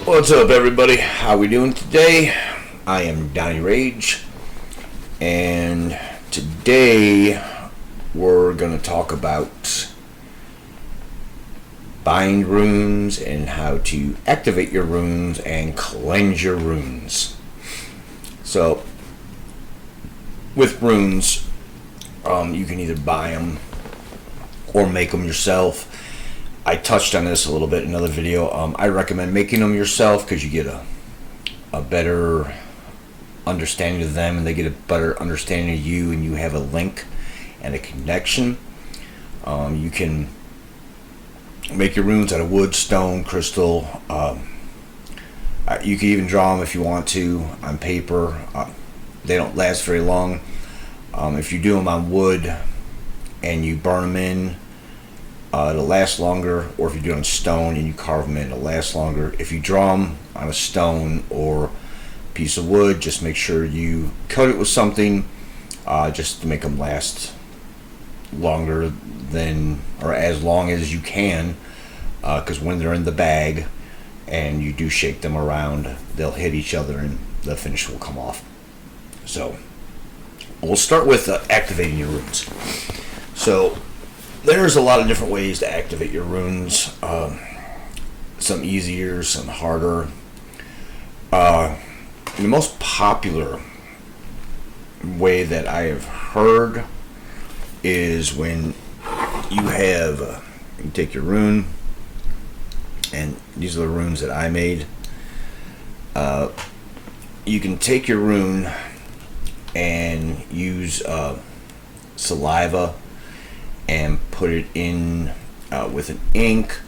What's up, everybody? How we doing today? I am Donnie Rage, and today we're gonna talk about bind runes and how to activate your runes and cleanse your runes. So, with runes, you can either buy them or make them yourself. I touched on this a little bit in another video. I recommend making them yourself because you get a better understanding of them, and they get a better understanding of you, and you have a link and a connection. You can make your runes out of wood, stone, crystal. You can even draw them if you want to on paper. They don't last very long. If you do them on wood and you burn them in, it'll last longer. Or if you do it on stone and you carve them in, it'll last longer. If you draw them on a stone or piece of wood, just make sure you coat it with something just to make them last longer than, or as long as you can, because when they're in the bag and you do shake them around, they'll hit each other and the finish will come off. So we'll start with activating your runes. So there's a lot of different ways to activate your runes. Some easier, some harder. The most popular way that I have heard is when you take your rune, and these are the runes that I made. You can take your rune and use saliva and put it in with an ink,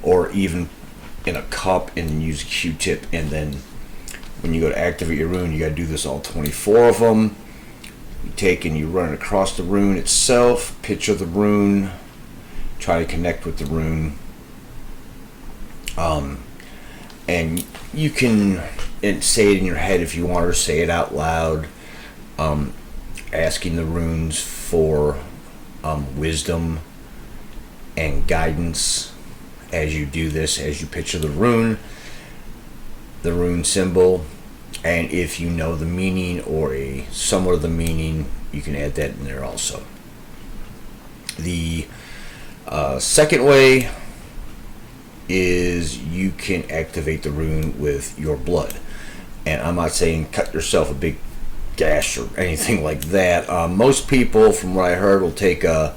or even in a cup, and use a Q-tip. And then when you go to activate your rune, you got to do this all 24 of them. You take and you run it across the rune itself, picture the rune, try to connect with the rune, and you can say it in your head if you want, or say it out loud, asking the runes for wisdom and guidance as you do this, as you picture the rune symbol. And if you know the meaning or somewhat of the meaning, you can add that in there also. The second way is you can activate the rune with your blood. And I'm not saying cut yourself a big gash or anything like that. Most people, from what I heard, will take a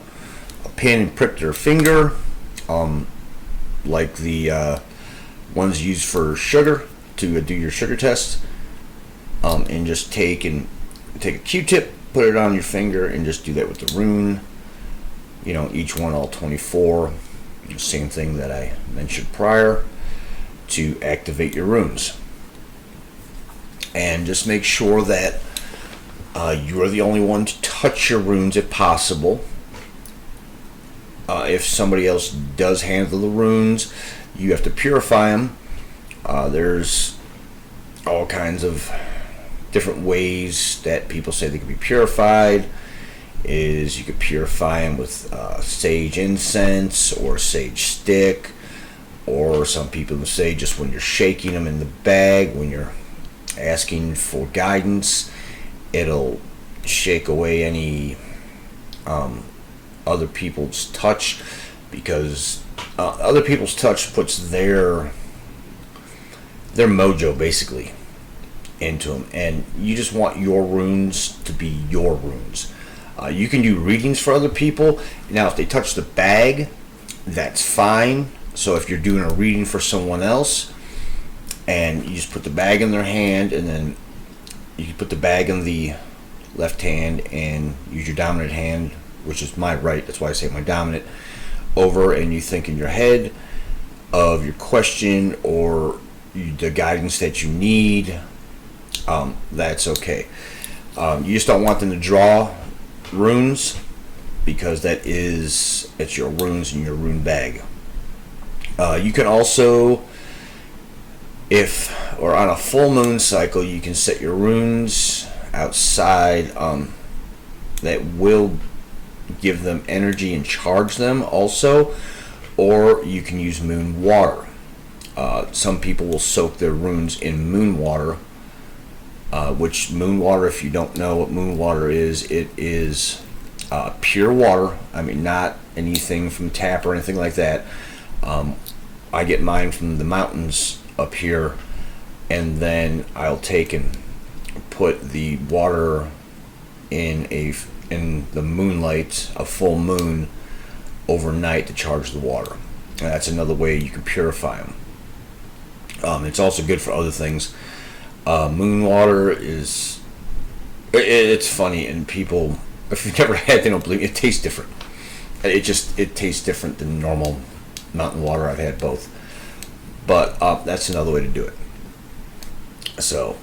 pin and prick their finger, like the ones used for sugar to do your sugar test, and just take a Q-tip, put it on your finger, and just do that with the rune. Each one, all 24. Same thing that I mentioned prior, to activate your runes. And just make sure that you are the only one to touch your runes if possible. If somebody else does handle the runes, you have to purify them. There's all kinds of different ways that people say they can be purified. You could purify them with sage incense or sage stick, or some people say just when you're shaking them in the bag, when you're asking for guidance, it'll shake away any other people's touch, because other people's touch puts their mojo basically into them, and you just want your runes to be your runes. You can do readings for other people. Now, if they touch the bag, that's fine. So if you're doing a reading for someone else, and you just put the bag in their hand, and then you can put the bag in the left hand and use your dominant hand, which is my right, that's why I say my dominant, over, and you think in your head of your question or the guidance that you need, that's okay. You just don't want them to draw runes, because it's your runes in your rune bag. You can also, or on a full moon cycle, you can set your runes outside that will give them energy and charge them also, or you can use moon water. Some people will soak their runes in moon water, which moon water, if you don't know what moon water is, it is pure water. I mean, not anything from tap or anything like that. I get mine from the mountains up here, and then I'll take and put the water in the moonlight, a full moon, overnight to charge the water. And that's another way you can purify them. It's also good for other things. Moon water it's funny, and people, if you've never had it, they don't believe it. It tastes different. It tastes different than normal mountain water. I've had both, but that's another way to do it. So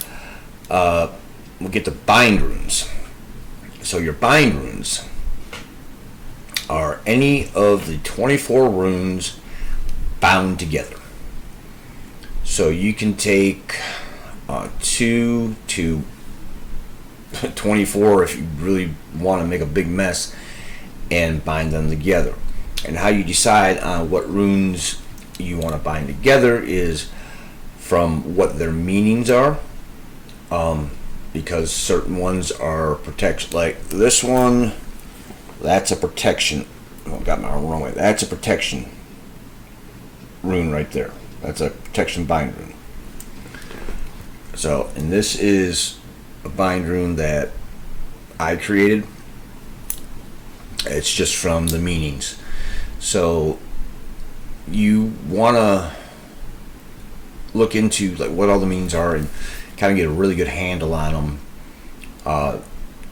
we'll get to bind runes. So your bind runes are any of the 24 runes bound together. So you can take 2 to 24 if you really want to make a big mess and bind them together. And how you decide on what runes you want to bind together is from what their meanings are, because certain ones are protection. Like this one, that's a protection. Oh, got my wrong way. That's a protection rune right there. That's a protection bind rune. So, and this is a bind rune that I created. It's just from the meanings. So you want to look into like what all the meanings are and kind of get a really good handle on them.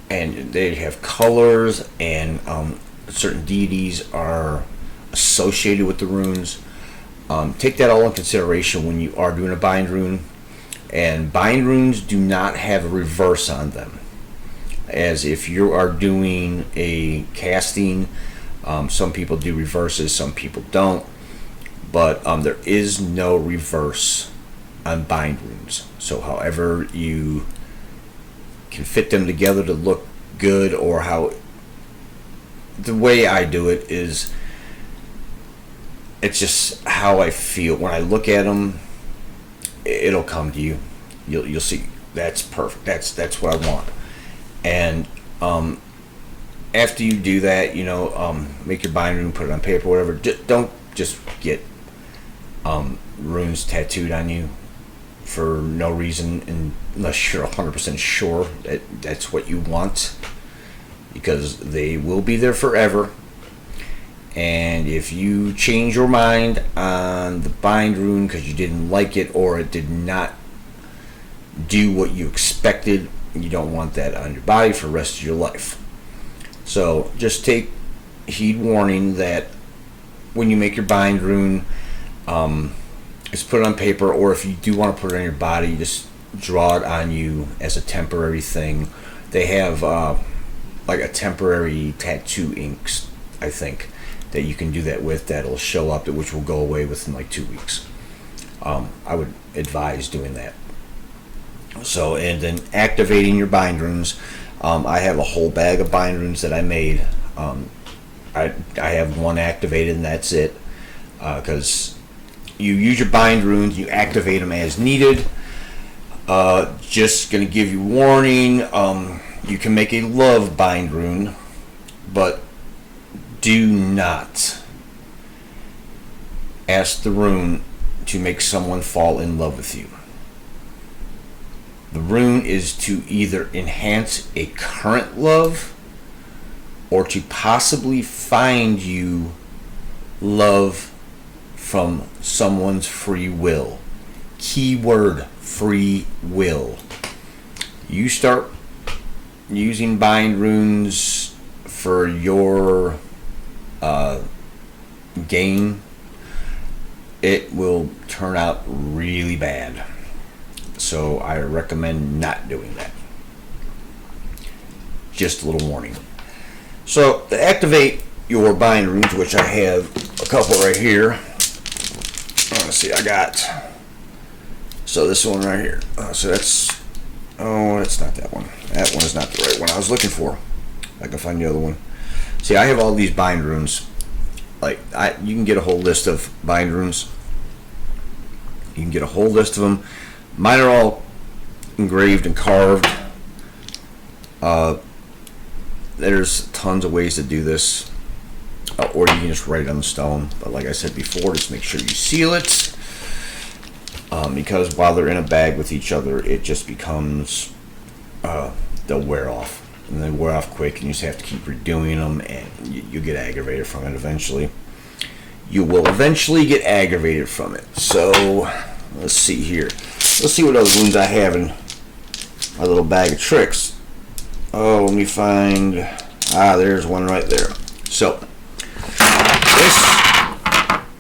And they have colors, and certain deities are associated with the runes. Take that all in consideration when you are doing a bind rune. And bind runes do not have a reverse on them. As if you are doing a casting, some people do reverses, some people don't. But there is no reverse on bind runes. So however you can fit them together to look good, or how the way I do it is, it's just how I feel when I look at them. It'll come to you. You'll see that's perfect. That's what I want. And after you do that, make your bind rune, put it on paper, whatever. Don't just get runes tattooed on you for no reason, unless you're 100% sure that that's what you want, because they will be there forever. And if you change your mind on the bind rune because you didn't like it, or it did not do what you expected, you don't want that on your body for the rest of your life. So just take heed warning that when you make your bind rune, just put it on paper, or if you do want to put it on your body, just draw it on you as a temporary thing. They have like a temporary tattoo inks, I think, that you can do that with, that'll show up, which will go away within like 2 weeks. I would advise doing that. So, and then activating your bind runes. I have a whole bag of bind runes that I made. I have one activated, and that's it. Because you use your bind runes, you activate them as needed. Just going to give you warning. You can make a love bind rune, but do not ask the rune to make someone fall in love with you. The rune is to either enhance a current love, or to possibly find you love from someone's free will. Keyword: free will. You start using bind runes for your gain, it will turn out really bad. So I recommend not doing that. Just a little warning. So to activate your bind runes, which I have a couple right here. Let's see, I got, so this one right here. So that's not that one. That one is not the right one I was looking for. I can find the other one. See, I have all these bind runes. You can get a whole list of bind runes. You can get a whole list of them. Mine are all engraved and carved. There's tons of ways to do this, or you can just write it on the stone. But like I said before, just make sure you seal it, because while they're in a bag with each other, it just becomes they'll wear off, and they wear off quick, and you just have to keep redoing them, and you get aggravated from it eventually. You will eventually get aggravated from it. So let's see here. Let's see what other runes I have in my little bag of tricks. Oh, let me find. There's one right there. So this,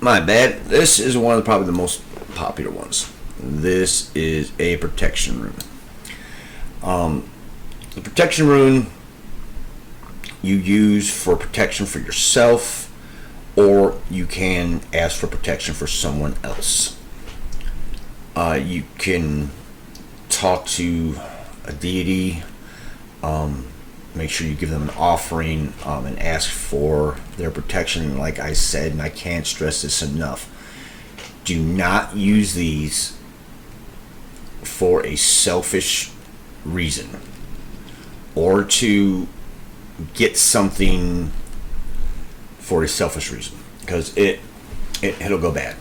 my bad. This is one of probably the most popular ones. This is a protection rune. The protection rune you use for protection for yourself, or you can ask for protection for someone else. You can talk to a deity, make sure you give them an offering, and ask for their protection. Like I said, and I can't stress this enough, do not use these for a selfish reason or to get something for a selfish reason, because it'll go bad.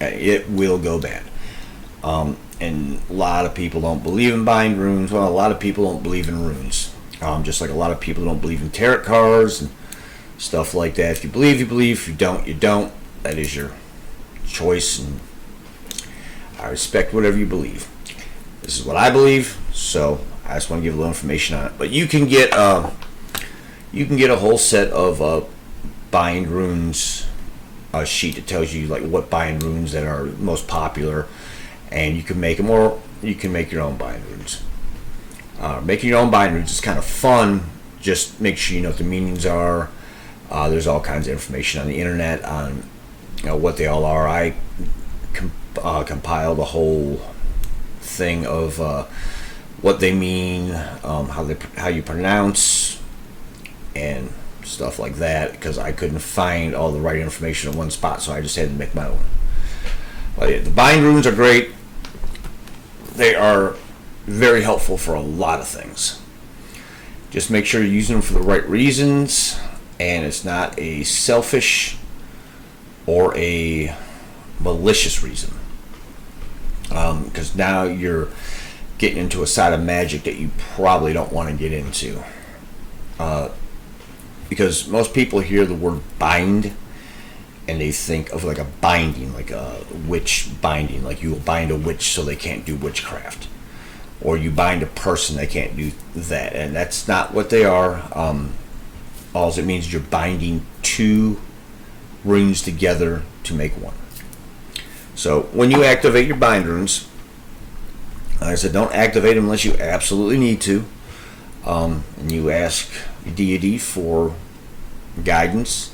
It will go bad. And a lot of people don't believe in buying runes. Well, a lot of people don't believe in runes. Just like a lot of people don't believe in tarot cards and stuff like that. If you believe, you believe. If you don't, you don't. That is your choice, and I respect whatever you believe. This is what I believe, so I just want to give a little information on it. But you can get a whole set of bind runes, a sheet that tells you like what bind runes that are most popular, and you can make them, or you can make your own bind runes. Making your own bind runes is kind of fun. Just make sure you know what the meanings are. There's all kinds of information on the internet on what they all are. I compiled a whole thing of what they mean, how you pronounce, and stuff like that, because I couldn't find all the right information in one spot, so I just had to make my own. But yeah, the bind runes are great. They are very helpful for a lot of things. Just make sure you're using them for the right reasons, and it's not a selfish or a malicious reason, because now you're getting into a side of magic that you probably don't want to get into, because most people hear the word bind and they think of like a binding, like a witch binding, like you will bind a witch so they can't do witchcraft, or you bind a person, they can't do that, and that's not what they are. All it means is you're binding two runes together to make one. So when you activate your bind runes, like I said, don't activate them unless you absolutely need to, and you ask your deity for guidance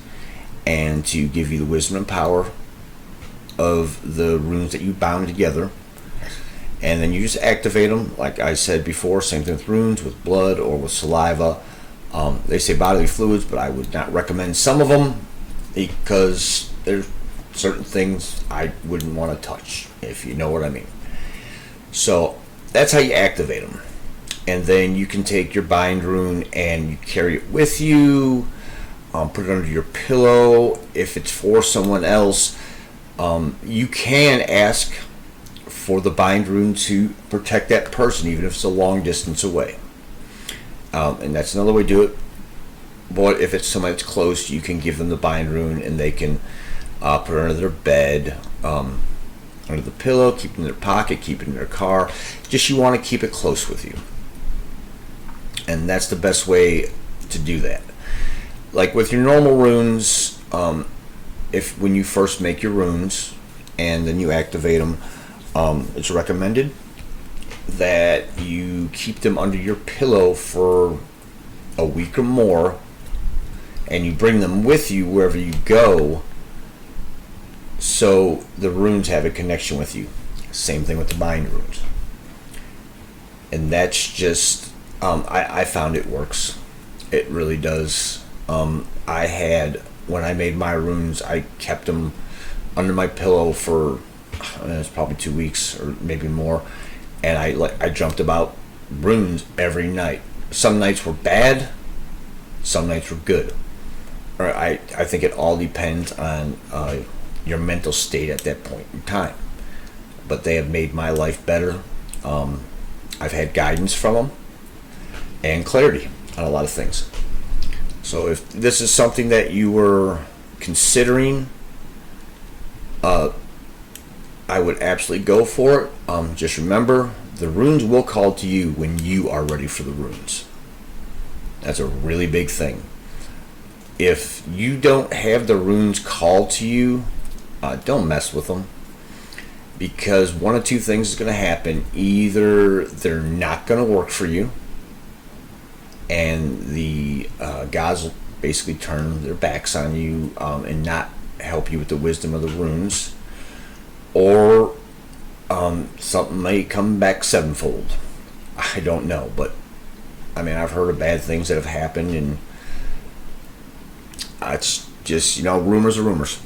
and to give you the wisdom and power of the runes that you bound together, and then you just activate them. Like I said before, same thing with runes, with blood or with saliva. They say bodily fluids, but I would not recommend some of them, because there's certain things I wouldn't want to touch, if you know what I mean. So that's how you activate them. And then you can take your bind rune and you carry it with you, put it under your pillow. If it's for someone else, you can ask for the bind rune to protect that person, even if it's a long distance away. And that's another way to do it. But if it's somebody that's close, you can give them the bind rune, and they can put it under their bed, under the pillow, keep it in their pocket, keep it in their car. Just you want to keep it close with you. And that's the best way to do that. Like with your normal runes, if when you first make your runes and then you activate them, it's recommended that you keep them under your pillow for a week or more, and you bring them with you wherever you go, so the runes have a connection with you. Same thing with the bind runes. And that's just, I found it works. It really does. When I made my runes, I kept them under my pillow for it's probably 2 weeks or maybe more, and I dreamt about runes every night. Some nights were bad, some nights were good. Or I think it all depends on your mental state at that point in time. But they have made my life better. I've had guidance from them and clarity on a lot of things. So if this is something that you were considering, I would absolutely go for it. Just remember, the runes will call to you when you are ready for the runes. That's a really big thing. If you don't have the runes call to you, don't mess with them. Because one of two things is going to happen. Either they're not going to work for you, and the gods will basically turn their backs on you and not help you with the wisdom of the runes, or something may come back sevenfold. I don't know, but I mean, I've heard of bad things that have happened, and it's just, rumors are rumors.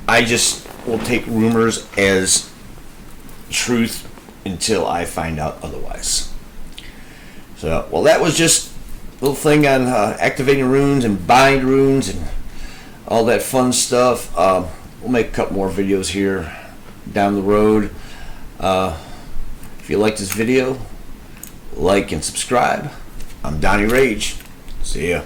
I just will take rumors as truth until I find out otherwise. So, well, that was just a little thing on activating runes and bind runes and all that fun stuff. We'll make a couple more videos here down the road. If you like this video, like and subscribe. I'm Donnie Rage. See ya.